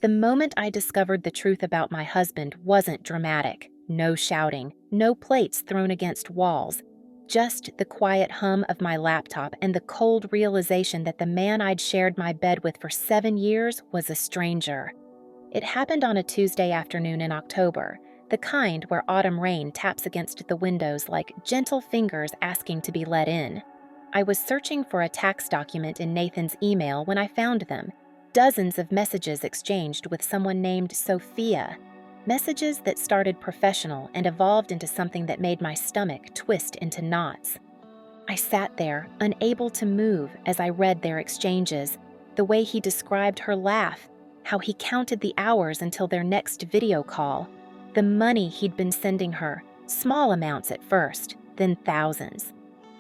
The moment I discovered the truth about my husband wasn't dramatic. No shouting, no plates thrown against walls, just the quiet hum of my laptop and the cold realization that the man I'd shared my bed with for 7 years was a stranger. It happened on a Tuesday afternoon in October, the kind where autumn rain taps against the windows like gentle fingers asking to be let in. I was searching for a tax document in Nathan's email when I found them. Dozens of messages exchanged with someone named Sophia. Messages that started professional and evolved into something that made my stomach twist into knots. I sat there, unable to move as I read their exchanges, the way he described her laugh, how he counted the hours until their next video call, the money he'd been sending her, small amounts at first, then thousands.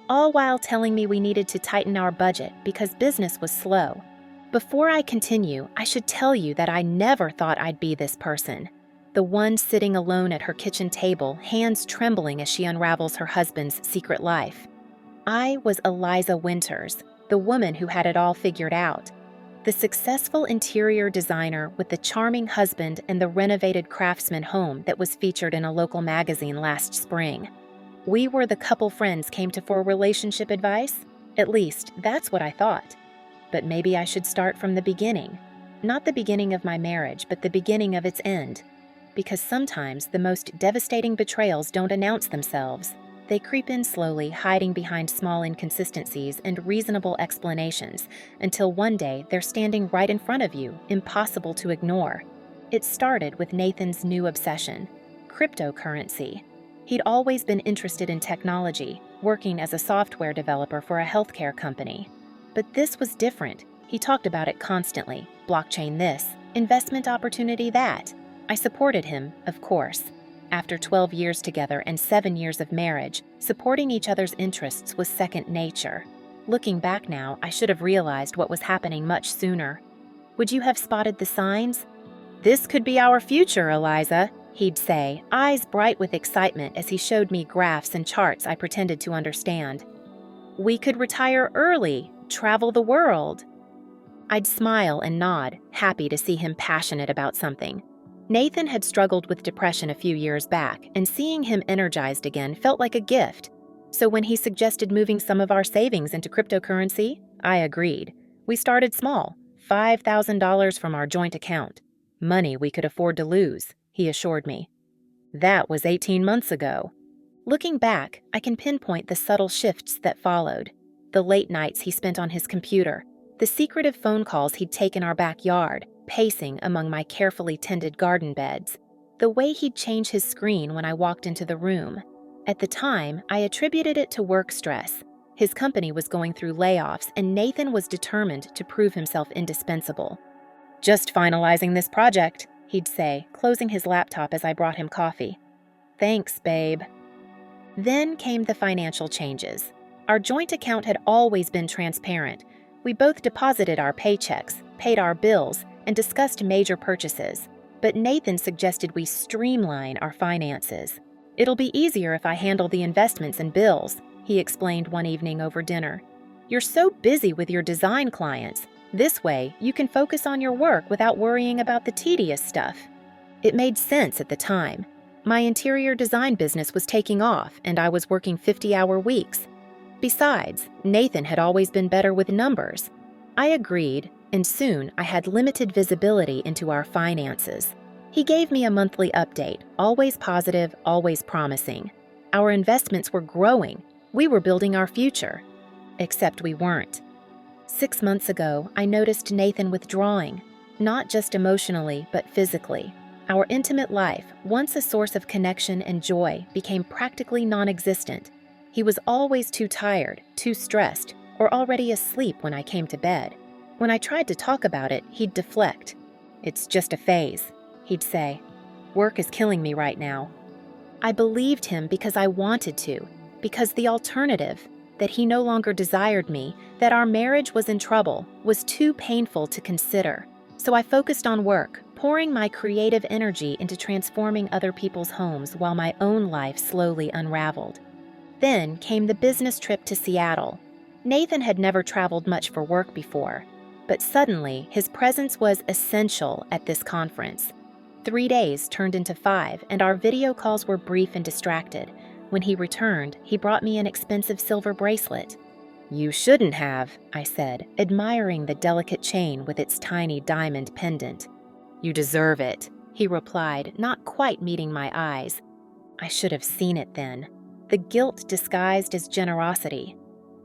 All while telling me we needed to tighten our budget because business was slow. Before I continue, I should tell you that I never thought I'd be this person. The one sitting alone at her kitchen table, hands trembling as she unravels her husband's secret life. I was Eliza Winters, the woman who had it all figured out. The successful interior designer with the charming husband and the renovated craftsman home that was featured in a local magazine last spring. We were the couple friends came to for relationship advice. At least, that's what I thought. But maybe I should start from the beginning. Not the beginning of my marriage, but the beginning of its end. Because sometimes the most devastating betrayals don't announce themselves. They creep in slowly, hiding behind small inconsistencies and reasonable explanations, until one day they're standing right in front of you, impossible to ignore. It started with Nathan's new obsession, cryptocurrency. He'd always been interested in technology, working as a software developer for a healthcare company. But this was different. He talked about it constantly. Blockchain this, investment opportunity that. I supported him, of course. After 12 years together and 7 years of marriage, supporting each other's interests was second nature. Looking back now, I should have realized what was happening much sooner. Would you have spotted the signs? "This could be our future, Eliza," he'd say, eyes bright with excitement as he showed me graphs and charts I pretended to understand. "We could retire early, travel the world." I'd smile and nod, happy to see him passionate about something. Nathan had struggled with depression a few years back, and seeing him energized again felt like a gift. So when he suggested moving some of our savings into cryptocurrency, I agreed. We started small, $5,000 from our joint account. Money we could afford to lose, he assured me. That was 18 months ago. Looking back, I can pinpoint the subtle shifts that followed. The late nights he spent on his computer, the secretive phone calls he'd take in our backyard, pacing among my carefully tended garden beds, the way he'd change his screen when I walked into the room. At the time, I attributed it to work stress. His company was going through layoffs, and Nathan was determined to prove himself indispensable. "Just finalizing this project," he'd say, closing his laptop as I brought him coffee. "Thanks, babe." Then came the financial changes. Our joint account had always been transparent. We both deposited our paychecks, paid our bills, and discussed major purchases. But Nathan suggested we streamline our finances. "It'll be easier if I handle the investments and bills," he explained one evening over dinner. "You're so busy with your design clients. This way, you can focus on your work without worrying about the tedious stuff." It made sense at the time. My interior design business was taking off, and I was working 50-hour weeks. Besides, Nathan had always been better with numbers. I agreed, and soon I had limited visibility into our finances. He gave me a monthly update, always positive, always promising. Our investments were growing. We were building our future. Except we weren't. 6 months ago, I noticed Nathan withdrawing, not just emotionally, but physically. Our intimate life, once a source of connection and joy, became practically non-existent. He was always too tired, too stressed, or already asleep when I came to bed. When I tried to talk about it, he'd deflect. "It's just a phase," he'd say. "Work is killing me right now." I believed him because I wanted to, because the alternative, that he no longer desired me, that our marriage was in trouble, was too painful to consider. So I focused on work, pouring my creative energy into transforming other people's homes while my own life slowly unraveled. Then came the business trip to Seattle. Nathan had never traveled much for work before. But suddenly, his presence was essential at this conference. 3 days turned into 5, and our video calls were brief and distracted. When he returned, he brought me an expensive silver bracelet. "You shouldn't have," I said, admiring the delicate chain with its tiny diamond pendant. "You deserve it," he replied, not quite meeting my eyes. I should have seen it then. The guilt disguised as generosity.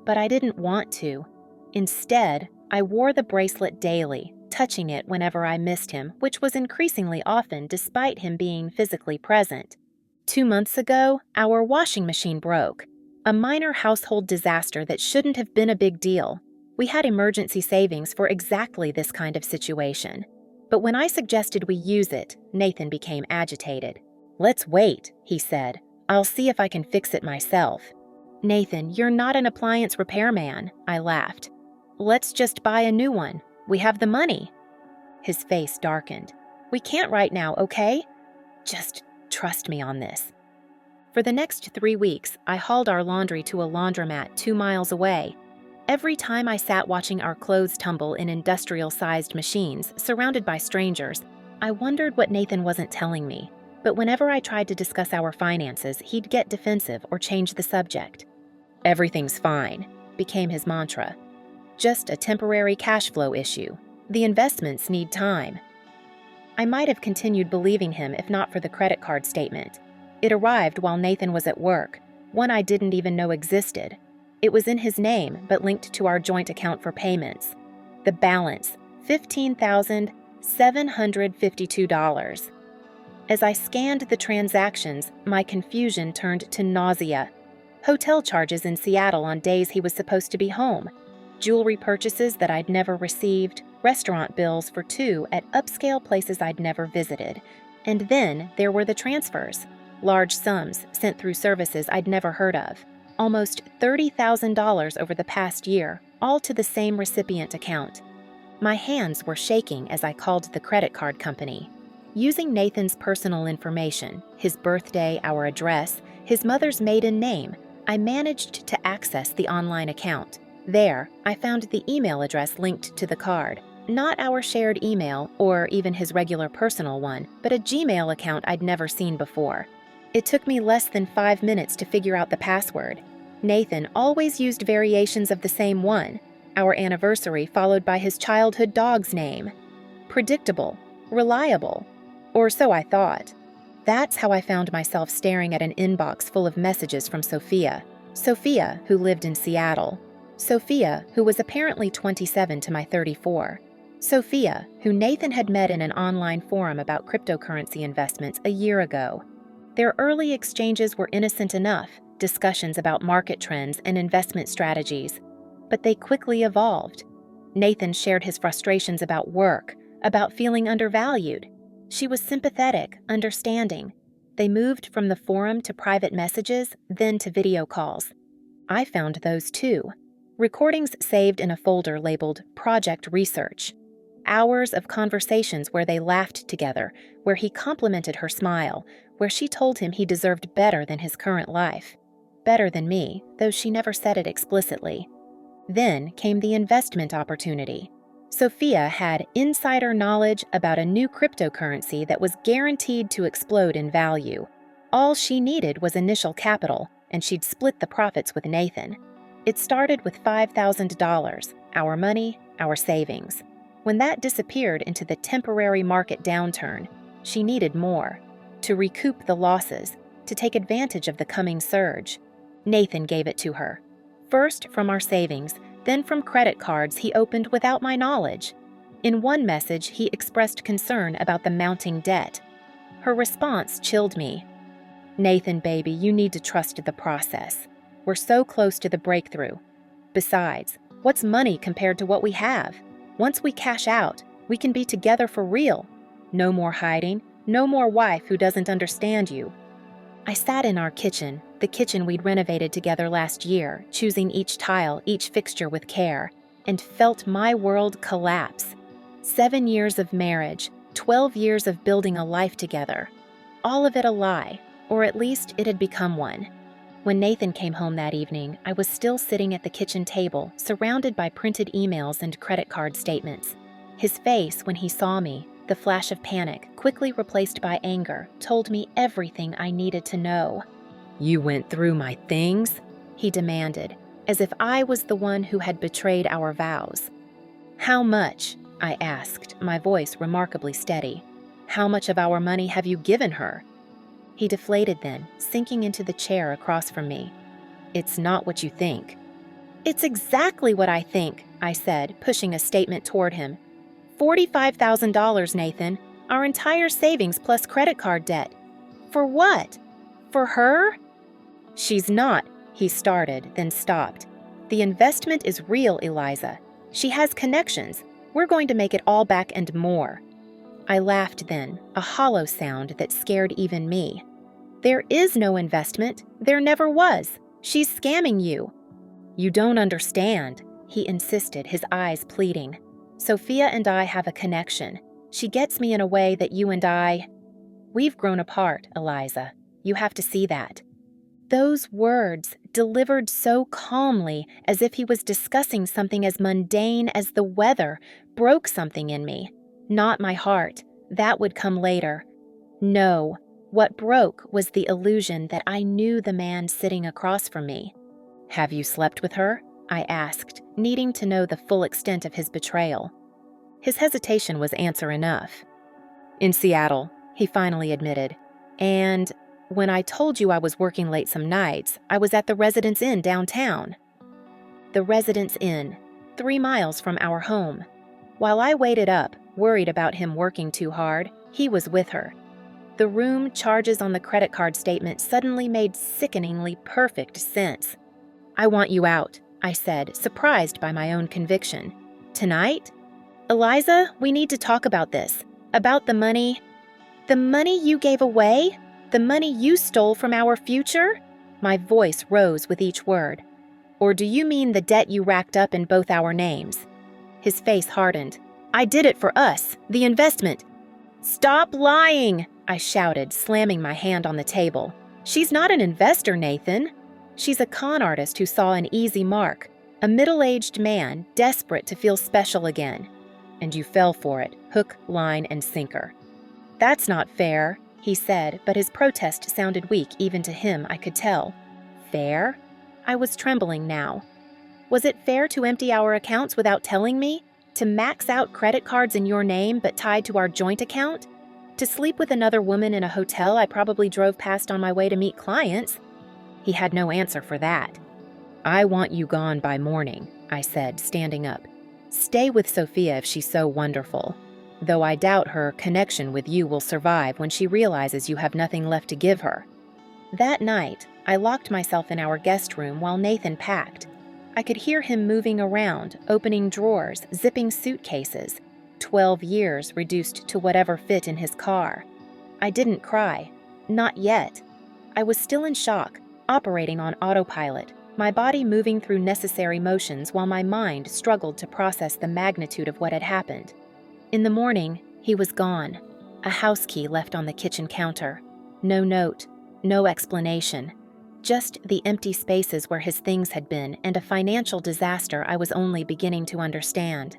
But I didn't want to. Instead, I wore the bracelet daily, touching it whenever I missed him, which was increasingly often despite him being physically present. 2 months ago, our washing machine broke. A minor household disaster that shouldn't have been a big deal. We had emergency savings for exactly this kind of situation. But when I suggested we use it, Nathan became agitated. "Let's wait," he said. "I'll see if I can fix it myself." "Nathan, you're not an appliance repairman," I laughed. "Let's just buy a new one. We have the money." His face darkened. "We can't right now, okay? Just trust me on this." For the next 3 weeks, I hauled our laundry to a laundromat 2 miles away. Every time I sat watching our clothes tumble in industrial-sized machines, surrounded by strangers, I wondered what Nathan wasn't telling me. But whenever I tried to discuss our finances, he'd get defensive or change the subject. "Everything's fine," became his mantra. "Just a temporary cash flow issue. The investments need time." I might have continued believing him if not for the credit card statement. It arrived while Nathan was at work, one I didn't even know existed. It was in his name, but linked to our joint account for payments. The balance, $15,752. As I scanned the transactions, my confusion turned to nausea. Hotel charges in Seattle on days he was supposed to be home. Jewelry purchases that I'd never received, restaurant bills for 2 at upscale places I'd never visited. And then there were the transfers. Large sums sent through services I'd never heard of. Almost $30,000 over the past year, all to the same recipient account. My hands were shaking as I called the credit card company. Using Nathan's personal information, his birthday, our address, his mother's maiden name, I managed to access the online account. There, I found the email address linked to the card. Not our shared email or even his regular personal one, but a Gmail account I'd never seen before. It took me less than 5 minutes to figure out the password. Nathan always used variations of the same one, our anniversary followed by his childhood dog's name. Predictable, reliable, or so I thought. That's how I found myself staring at an inbox full of messages from Sophia. Sophia, who lived in Seattle. Sophia, who was apparently 27 to my 34. Sophia, who Nathan had met in an online forum about cryptocurrency investments a year ago. Their early exchanges were innocent enough, discussions about market trends and investment strategies. But they quickly evolved. Nathan shared his frustrations about work, about feeling undervalued. She was sympathetic, understanding. They moved from the forum to private messages, then to video calls. I found those too. Recordings saved in a folder labeled Project Research. Hours of conversations where they laughed together, where he complimented her smile, where she told him he deserved better than his current life. Better than me, though she never said it explicitly. Then came the investment opportunity. Sophia had insider knowledge about a new cryptocurrency that was guaranteed to explode in value. All she needed was initial capital, and she'd split the profits with Nathan. It started with $5,000, our money, our savings. When that disappeared into the temporary market downturn, she needed more, to recoup the losses, to take advantage of the coming surge. Nathan gave it to her. First from our savings, then from credit cards he opened without my knowledge. In one message, he expressed concern about the mounting debt. Her response chilled me. "Nathan, baby, you need to trust the process. We're so close to the breakthrough. Besides, what's money compared to what we have? Once we cash out, we can be together for real. No more hiding, no more wife who doesn't understand you." I sat in our kitchen, the kitchen we'd renovated together last year, choosing each tile, each fixture with care, and felt my world collapse. 7 years of marriage, 12 years of building a life together. All of it a lie, or at least it had become one. When Nathan came home that evening, I was still sitting at the kitchen table, surrounded by printed emails and credit card statements. His face, when he saw me, the flash of panic, quickly replaced by anger, told me everything I needed to know. "You went through my things?" he demanded, as if I was the one who had betrayed our vows. "How much?" I asked, my voice remarkably steady. "How much of our money have you given her?" He deflated then, sinking into the chair across from me. "It's not what you think." "It's exactly what I think," I said, pushing a statement toward him. $45,000, Nathan, our entire savings plus credit card debt. For what? For her? "She's not," he started, then stopped. "The investment is real, Eliza. She has connections. We're going to make it all back and more." I laughed then, a hollow sound that scared even me. "There is no investment. There never was. She's scamming you." "You don't understand," he insisted, his eyes pleading. "Sophia and I have a connection. She gets me in a way that you and I... We've grown apart, Eliza. You have to see that." Those words, delivered so calmly, as if he was discussing something as mundane as the weather, broke something in me. Not my heart. That would come later. No, what broke was the illusion that I knew the man sitting across from me. "Have you slept with her?" I asked, needing to know the full extent of his betrayal. His hesitation was answer enough. "In Seattle," he finally admitted. "And when I told you I was working late some nights, I was at the Residence Inn downtown." The Residence Inn, 3 miles from our home. While I waited up, worried about him working too hard, he was with her. The room charges on the credit card statement suddenly made sickeningly perfect sense. "I want you out," I said, surprised by my own conviction. "Tonight? Eliza, we need to talk about this. About the money." "The money you gave away? The money you stole from our future?" My voice rose with each word. "Or do you mean the debt you racked up in both our names?" His face hardened. "I did it for us, the investment." "Stop lying!" I shouted, slamming my hand on the table. "She's not an investor, Nathan. She's a con artist who saw an easy mark, a middle-aged man desperate to feel special again. And you fell for it, hook, line, and sinker." "That's not fair," he said, but his protest sounded weak even to him, I could tell. "Fair?" I was trembling now. "Was it fair to empty our accounts without telling me? To max out credit cards in your name but tied to our joint account? To sleep with another woman in a hotel I probably drove past on my way to meet clients?" He had no answer for that. "I want you gone by morning," I said, standing up. "Stay with Sophia if she's so wonderful. Though I doubt her connection with you will survive when she realizes you have nothing left to give her." That night, I locked myself in our guest room while Nathan packed. I could hear him moving around, opening drawers, zipping suitcases. 12 years reduced to whatever fit in his car. I didn't cry. Not yet. I was still in shock, operating on autopilot, my body moving through necessary motions while my mind struggled to process the magnitude of what had happened. In the morning, he was gone. A house key left on the kitchen counter. No note, no explanation. Just the empty spaces where his things had been and a financial disaster I was only beginning to understand.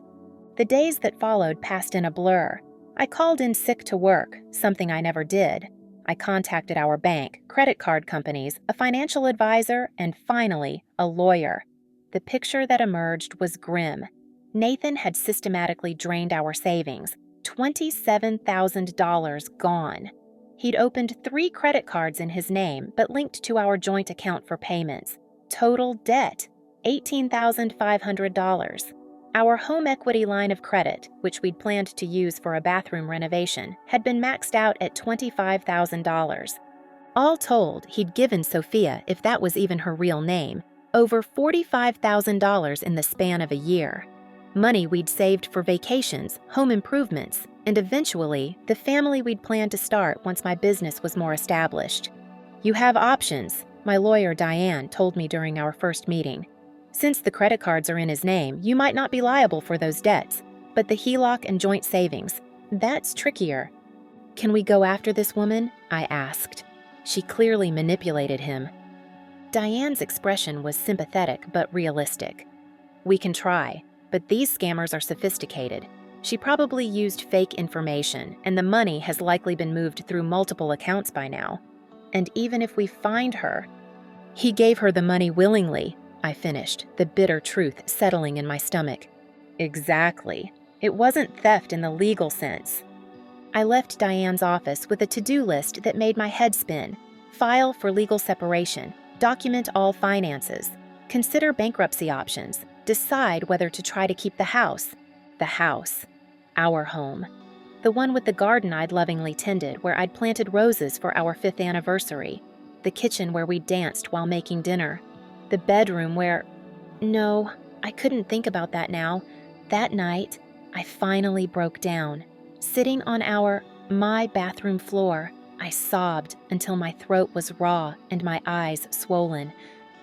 The days that followed passed in a blur. I called in sick to work, something I never did. I contacted our bank, credit card companies, a financial advisor, and finally, a lawyer. The picture that emerged was grim. Nathan had systematically drained our savings, $27,000 gone. He'd opened 3 credit cards in his name, but linked to our joint account for payments. Total debt, $18,500. Our home equity line of credit, which we'd planned to use for a bathroom renovation, had been maxed out at $25,000. All told, he'd given Sophia, if that was even her real name, over $45,000 in the span of a year. Money we'd saved for vacations, home improvements, and eventually, the family we'd planned to start once my business was more established. "You have options," my lawyer Diane told me during our first meeting. "Since the credit cards are in his name, you might not be liable for those debts, but the HELOC and joint savings, that's trickier." "Can we go after this woman?" I asked. She clearly manipulated him. Diane's expression was sympathetic but realistic. "We can try, but these scammers are sophisticated. She probably used fake information, and the money has likely been moved through multiple accounts by now. And even if we find her..." "He gave her the money willingly," I finished, the bitter truth settling in my stomach. "Exactly. It wasn't theft in the legal sense." I left Diane's office with a to-do list that made my head spin. File for legal separation, document all finances, consider bankruptcy options, decide whether to try to keep the house. The house. Our home. The one with the garden I'd lovingly tended, where I'd planted roses for our 5th anniversary. The kitchen where we danced while making dinner. The bedroom where... No, I couldn't think about that now. That night, I finally broke down. Sitting on my bathroom floor, I sobbed until my throat was raw and my eyes swollen.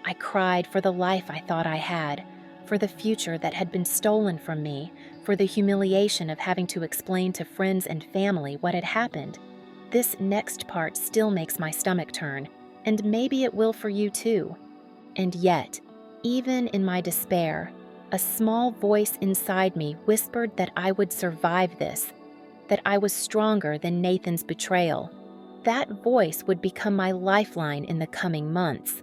I cried for the life I thought I had, for the future that had been stolen from me, for the humiliation of having to explain to friends and family what had happened. This next part still makes my stomach turn, and maybe it will for you too. And yet, even in my despair, a small voice inside me whispered that I would survive this, that I was stronger than Nathan's betrayal. That voice would become my lifeline in the coming months.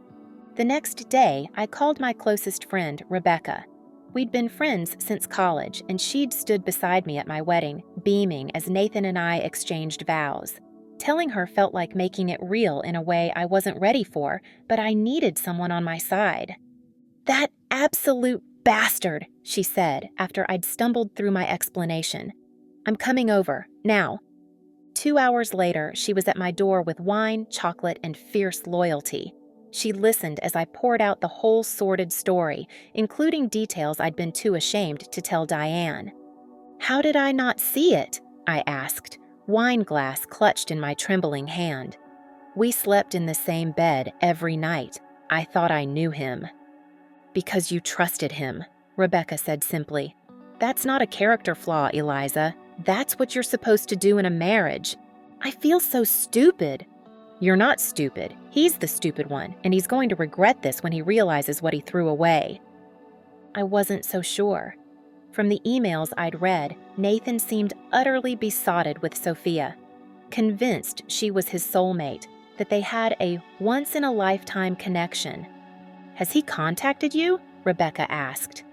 The next day, I called my closest friend, Rebecca. We'd been friends since college, and she'd stood beside me at my wedding, beaming as Nathan and I exchanged vows. Telling her felt like making it real in a way I wasn't ready for, but I needed someone on my side. "That absolute bastard," she said after I'd stumbled through my explanation. "I'm coming over, now." 2 hours later, she was at my door with wine, chocolate, and fierce loyalty. She listened as I poured out the whole sordid story, including details I'd been too ashamed to tell Diane. "How did I not see it?" I asked, wine glass clutched in my trembling hand. "We slept in the same bed every night. I thought I knew him." "Because you trusted him," Rebecca said simply. "That's not a character flaw, Eliza. That's what you're supposed to do in a marriage." "I feel so stupid." "You're not stupid. He's the stupid one, and he's going to regret this when he realizes what he threw away." I wasn't so sure. From the emails I'd read, Nathan seemed utterly besotted with Sophia, convinced she was his soulmate, that they had a once-in-a-lifetime connection. "Has he contacted you?" Rebecca asked.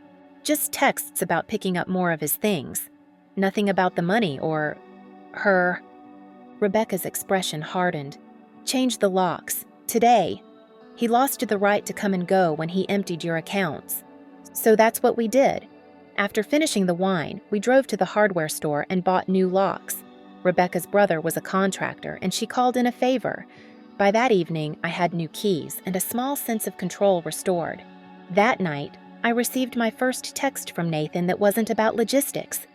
"Just texts about picking up more of his things. Nothing about the money or... her." Rebecca's expression hardened. "Change the locks. Today. He lost the right to come and go when he emptied your accounts. So that's what we did. After finishing the wine, we drove to the hardware store and bought new locks. Rebecca's brother was a contractor, and she called in a favor. By that evening, I had new keys and a small sense of control restored. That night, I received my first text from Nathan that wasn't about logistics.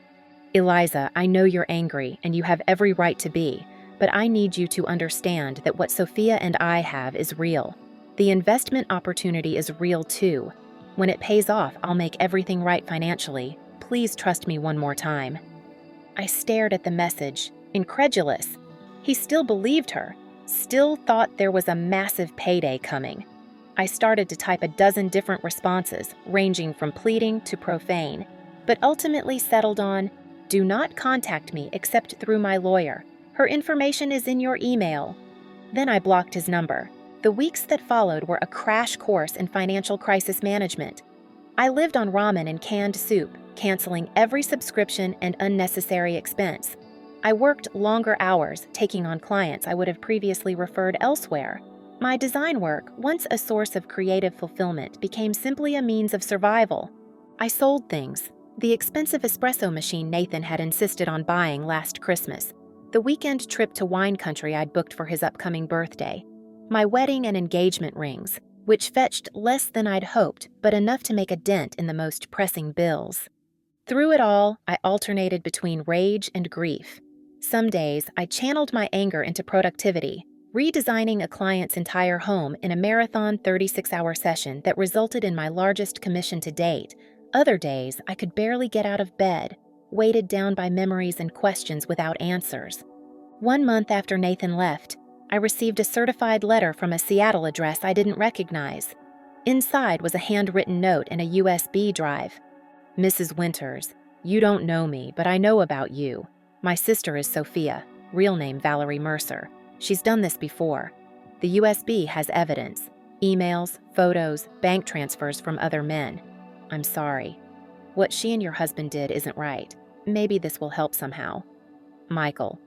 "Eliza, I know you're angry, and you have every right to be, but I need you to understand that what Sophia and I have is real. The investment opportunity is real too. When it pays off, I'll make everything right financially. Please trust me one more time." I stared at the message, incredulous. He still believed her, still thought there was a massive payday coming. I started to type a dozen different responses, ranging from pleading to profane, but ultimately settled on, "Do not contact me except through my lawyer. Her information is in your email." Then I blocked his number. The weeks that followed were a crash course in financial crisis management. I lived on ramen and canned soup, canceling every subscription and unnecessary expense. I worked longer hours, taking on clients I would have previously referred elsewhere. My design work, once a source of creative fulfillment, became simply a means of survival. I sold things. The expensive espresso machine Nathan had insisted on buying last Christmas. The weekend trip to wine country I'd booked for his upcoming birthday. My wedding and engagement rings, which fetched less than I'd hoped, but enough to make a dent in the most pressing bills. Through it all, I alternated between rage and grief. Some days, I channeled my anger into productivity, redesigning a client's entire home in a marathon 36-hour session that resulted in my largest commission to date. Other days, I could barely get out of bed, weighted down by memories and questions without answers. 1 month after Nathan left, I received a certified letter from a Seattle address I didn't recognize. Inside was a handwritten note and a USB drive. Mrs. Winters, you don't know me, but I know about you. My sister is Sophia, real name Valerie Mercer. She's done this before. The USB has evidence, emails, photos, bank transfers from other men. I'm sorry. What she and your husband did isn't right. Maybe this will help somehow. Michael.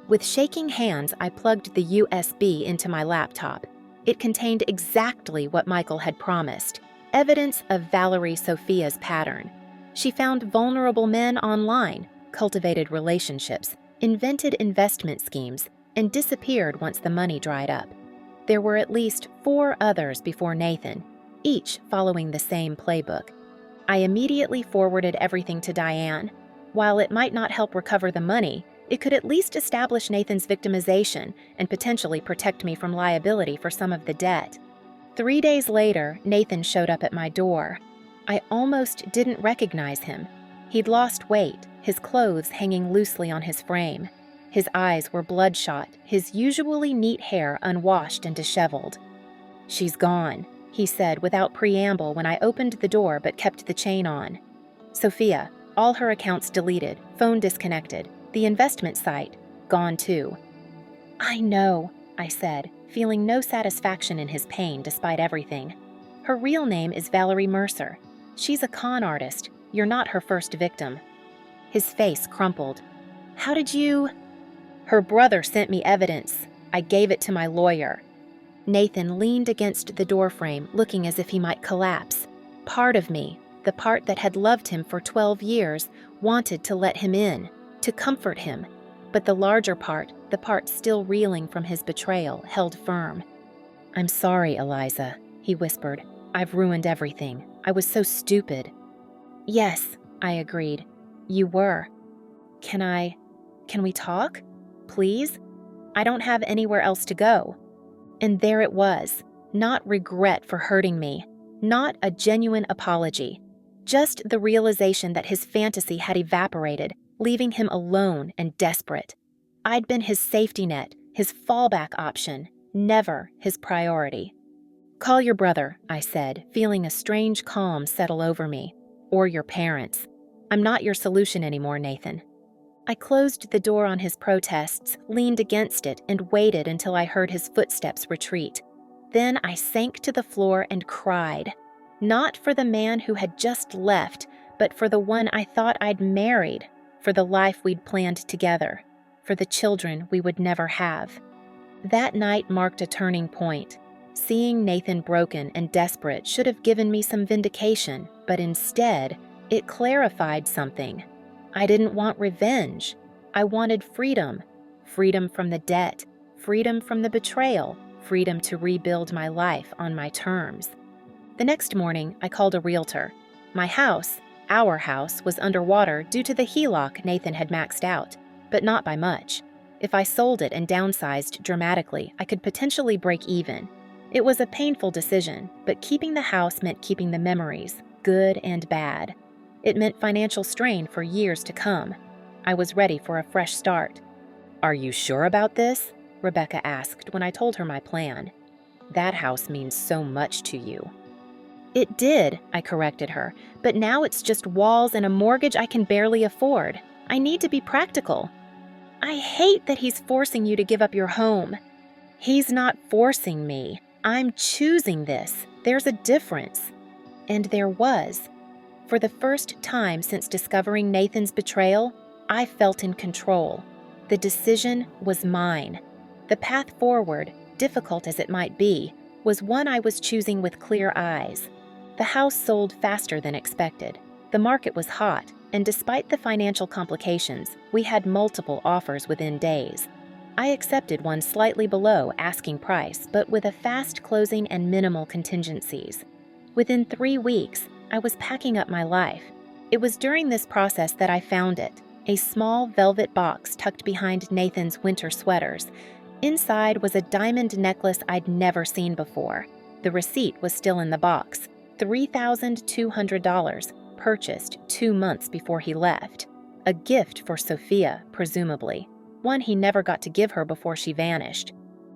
With shaking hands, I plugged the USB into my laptop. It contained exactly what Michael had promised, evidence of Valerie Sophia's pattern. She found vulnerable men online, cultivated relationships, invented investment schemes, and disappeared once the money dried up. There were at least 4 others before Nathan, each following the same playbook. I immediately forwarded everything to Diane. While it might not help recover the money, it could at least establish Nathan's victimization and potentially protect me from liability for some of the debt. 3 days later, Nathan showed up at my door. I almost didn't recognize him. He'd lost weight, his clothes hanging loosely on his frame. His eyes were bloodshot, his usually neat hair unwashed and disheveled. She's gone, he said without preamble when I opened the door but kept the chain on. Sophia, all her accounts deleted, phone disconnected. The investment site, gone too. I know, I said, feeling no satisfaction in his pain despite everything. Her real name is Valerie Mercer. She's a con artist. You're not her first victim. His face crumpled. How did you? Her brother sent me evidence. I gave it to my lawyer. Nathan leaned against the doorframe, looking as if he might collapse. Part of me, the part that had loved him for 12 years, wanted to let him in, to comfort him, but the larger part, the part still reeling from his betrayal, held firm. I'm sorry, Eliza, he whispered. I've ruined everything. I was so stupid. Yes, I agreed. You were. Can we talk? Please? I don't have anywhere else to go. And there it was, not regret for hurting me, not a genuine apology, just the realization that his fantasy had evaporated, leaving him alone and desperate. I'd been his safety net, his fallback option, never his priority. Call your brother, I said, feeling a strange calm settle over me. Or your parents. I'm not your solution anymore, Nathan. I closed the door on his protests, leaned against it, and waited until I heard his footsteps retreat. Then I sank to the floor and cried. Not for the man who had just left, but for the one I thought I'd married, for the life we'd planned together, for the children we would never have. That night marked a turning point. Seeing Nathan broken and desperate should have given me some vindication, but instead, it clarified something. I didn't want revenge. I wanted freedom. Freedom from the debt, freedom from the betrayal, freedom to rebuild my life on my terms. The next morning, I called a realtor. My house, our house, was underwater due to the HELOC Nathan had maxed out, but not by much. If I sold it and downsized dramatically, I could potentially break even. It was a painful decision, but keeping the house meant keeping the memories, good and bad. It meant financial strain for years to come. I was ready for a fresh start. Are you sure about this? Rebecca asked when I told her my plan. That house means so much to you. It did, I corrected her, but now it's just walls and a mortgage I can barely afford. I need to be practical. I hate that he's forcing you to give up your home. He's not forcing me. I'm choosing this. There's a difference. And there was. For the first time since discovering Nathan's betrayal, I felt in control. The decision was mine. The path forward, difficult as it might be, was one I was choosing with clear eyes. The house sold faster than expected. The market was hot, and despite the financial complications, we had multiple offers within days. I accepted one slightly below asking price, but with a fast closing and minimal contingencies. Within 3 weeks, I was packing up my life. It was during this process that I found it, a small velvet box tucked behind Nathan's winter sweaters. Inside was a diamond necklace I'd never seen before. The receipt was still in the box, $3,200, purchased 2 months before he left. A gift for Sophia, presumably. One he never got to give her before she vanished.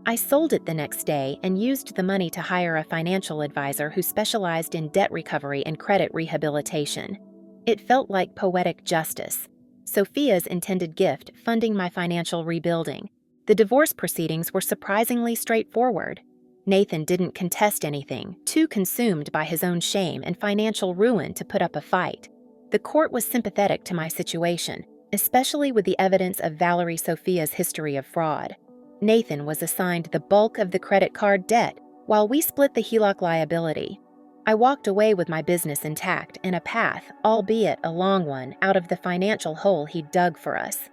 I sold it the next day and used the money to hire a financial advisor who specialized in debt recovery and credit rehabilitation. It felt like poetic justice. Sophia's intended gift funding my financial rebuilding. The divorce proceedings were surprisingly straightforward. Nathan didn't contest anything, too consumed by his own shame and financial ruin to put up a fight. The court was sympathetic to my situation, especially with the evidence of Valerie Sophia's history of fraud. Nathan was assigned the bulk of the credit card debt, while we split the HELOC liability. I walked away with my business intact and a path, albeit a long one, out of the financial hole he'd dug for us.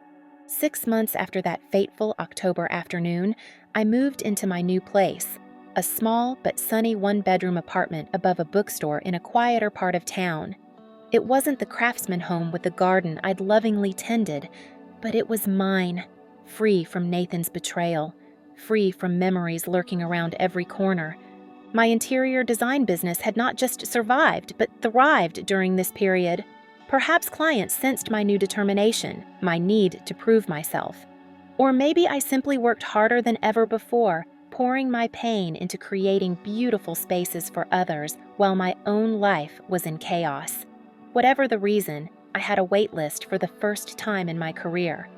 6 months after that fateful October afternoon, I moved into my new place, a small but sunny one-bedroom apartment above a bookstore in a quieter part of town. It wasn't the craftsman home with the garden I'd lovingly tended, but it was mine, free from Nathan's betrayal, free from memories lurking around every corner. My interior design business had not just survived, but thrived during this period. Perhaps clients sensed my new determination, my need to prove myself. Or maybe I simply worked harder than ever before, pouring my pain into creating beautiful spaces for others while my own life was in chaos. Whatever the reason, I had a wait list for the first time in my career.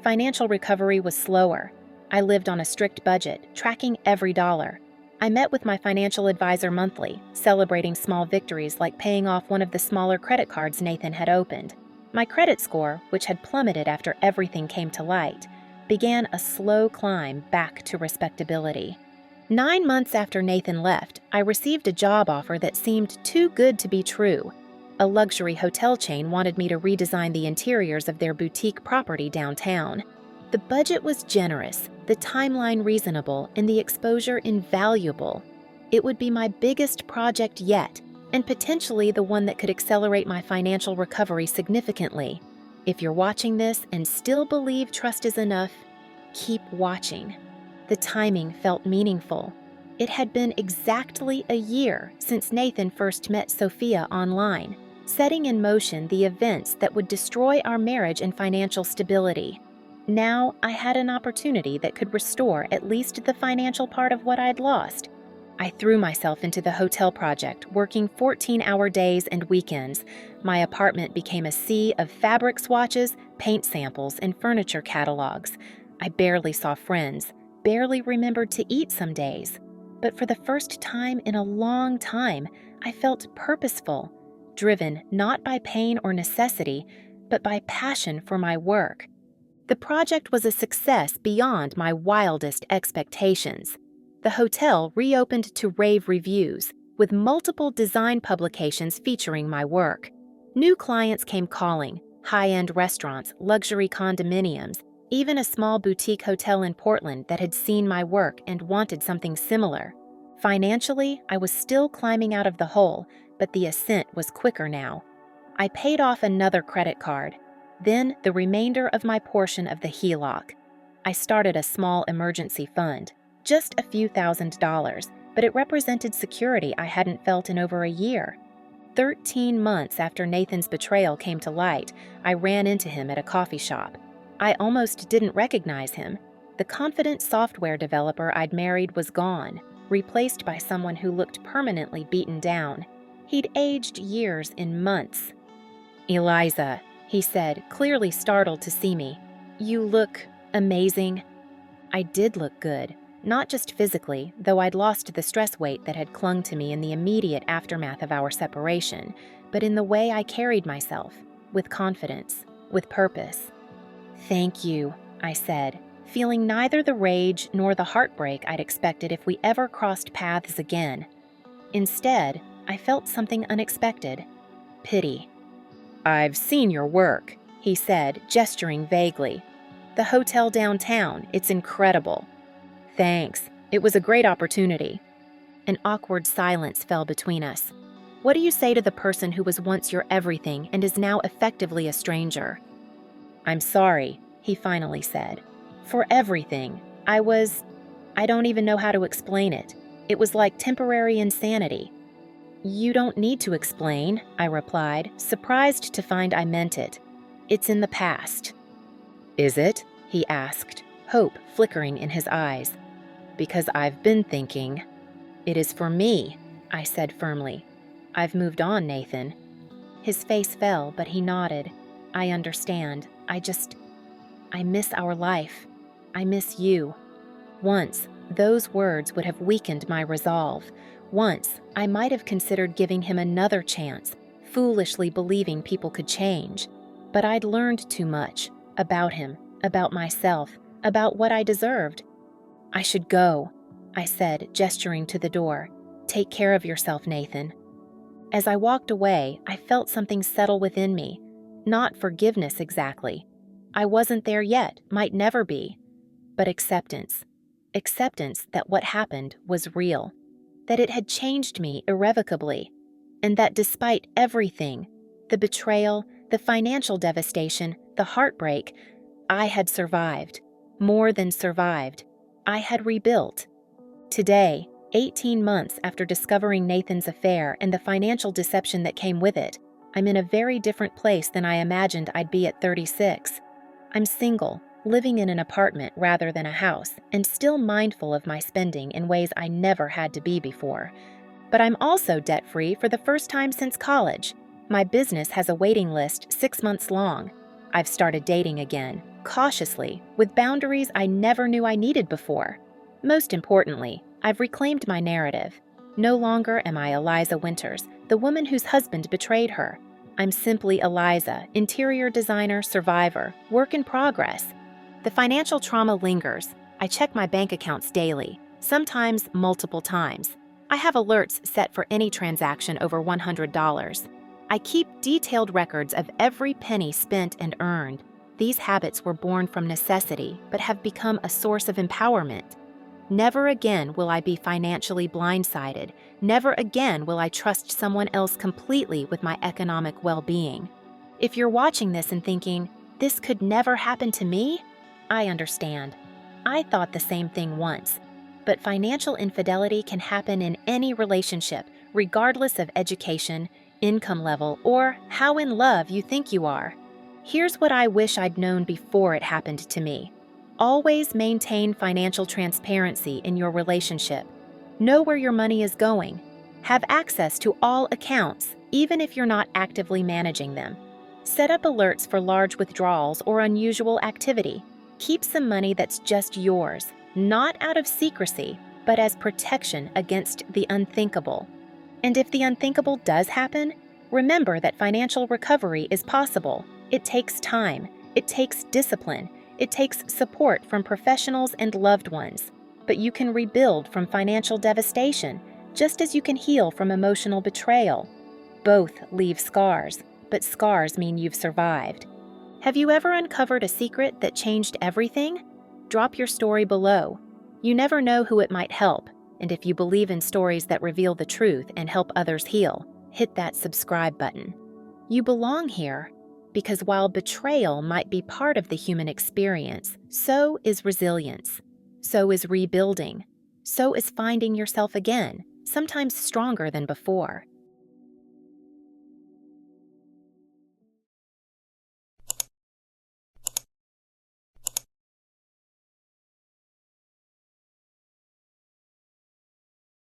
Financial recovery was slower. I lived on a strict budget, tracking every dollar. I met with my financial advisor monthly, celebrating small victories like paying off one of the smaller credit cards Nathan had opened. My credit score, which had plummeted after everything came to light, began a slow climb back to respectability. 9 months after Nathan left, I received a job offer that seemed too good to be true. A luxury hotel chain wanted me to redesign the interiors of their boutique property downtown. The budget was generous, the timeline reasonable, and the exposure invaluable. It would be my biggest project yet, and potentially the one that could accelerate my financial recovery significantly. If you're watching this and still believe trust is enough, keep watching. The timing felt meaningful. It had been exactly a year since Nathan first met Sophia online, setting in motion the events that would destroy our marriage and financial stability. Now I had an opportunity that could restore at least the financial part of what I'd lost. I threw myself into the hotel project, working 14-hour days and weekends. My apartment became a sea of fabric swatches, paint samples, and furniture catalogs. I barely saw friends, barely remembered to eat some days. But for the first time in a long time, I felt purposeful, driven not by pain or necessity, but by passion for my work. The project was a success beyond my wildest expectations. The hotel reopened to rave reviews, with multiple design publications featuring my work. New clients came calling, high-end restaurants, luxury condominiums, even a small boutique hotel in Portland that had seen my work and wanted something similar. Financially, I was still climbing out of the hole, but the ascent was quicker now. I paid off another credit card, then the remainder of my portion of the HELOC. I started a small emergency fund, just a few $1,000s, but it represented security I hadn't felt in over a year. 13 months after Nathan's betrayal came to light, I ran into him at a coffee shop. I almost didn't recognize him. The confident software developer I'd married was gone, replaced by someone who looked permanently beaten down. He'd aged years in months. "Eliza," he said, clearly startled to see me. "You look amazing." I did look good, not just physically, though I'd lost the stress weight that had clung to me in the immediate aftermath of our separation, but in the way I carried myself, with confidence, with purpose. "Thank you," I said, feeling neither the rage nor the heartbreak I'd expected if we ever crossed paths again. Instead, I felt something unexpected: pity. "I've seen your work," he said, gesturing vaguely. "The hotel downtown, it's incredible." "Thanks. It was a great opportunity." An awkward silence fell between us. What do you say to the person who was once your everything and is now effectively a stranger? "I'm sorry," he finally said. "For everything. I don't even know how to explain it. It was like temporary insanity." "You don't need to explain," I replied, surprised to find I meant it. "It's in the past." "Is it?" he asked, hope flickering in his eyes. Because I've been thinking. It is for me, I said firmly. I've moved on, Nathan. His face fell, but he nodded. I understand. I miss our life. I miss you. Once, those words would have weakened my resolve. Once, I might have considered giving him another chance, foolishly believing people could change. But I'd learned too much about him, about myself, about what I deserved. I should go, I said, gesturing to the door. Take care of yourself, Nathan. As I walked away, I felt something settle within me. Not forgiveness exactly. I wasn't there yet, might never be. But acceptance. Acceptance that what happened was real. That it had changed me irrevocably. And that despite everything, the betrayal, the financial devastation, the heartbreak, I had survived. More than survived. I had rebuilt. Today, 18 months after discovering Nathan's affair and the financial deception that came with it, I'm in a very different place than I imagined I'd be at 36. I'm single, living in an apartment rather than a house, and still mindful of my spending in ways I never had to be before. But I'm also debt-free for the first time since college. My business has a waiting list 6 months long. I've started dating again, cautiously, with boundaries I never knew I needed before. Most importantly, I've reclaimed my narrative. No longer am I Eliza Winters, the woman whose husband betrayed her. I'm simply Eliza, interior designer, survivor, work in progress. The financial trauma lingers. I check my bank accounts daily, sometimes multiple times. I have alerts set for any transaction over $100. I keep detailed records of every penny spent and earned. These habits were born from necessity, but have become a source of empowerment. Never again will I be financially blindsided. Never again will I trust someone else completely with my economic well-being. If you're watching this and thinking, this could never happen to me, I understand. I thought the same thing once. But financial infidelity can happen in any relationship, regardless of education, income level, or how in love you think you are. Here's what I wish I'd known before it happened to me. Always maintain financial transparency in your relationship. Know where your money is going. Have access to all accounts, even if you're not actively managing them. Set up alerts for large withdrawals or unusual activity. Keep some money that's just yours, not out of secrecy, but as protection against the unthinkable. And if the unthinkable does happen, remember that financial recovery is possible. It takes time. It takes discipline. It takes support from professionals and loved ones. But you can rebuild from financial devastation, just as you can heal from emotional betrayal. Both leave scars, but scars mean you've survived. Have you ever uncovered a secret that changed everything? Drop your story below. You never know who it might help, and if you believe in stories that reveal the truth and help others heal, hit that subscribe button. You belong here. Because while betrayal might be part of the human experience, so is resilience. So is rebuilding. So is finding yourself again, sometimes stronger than before.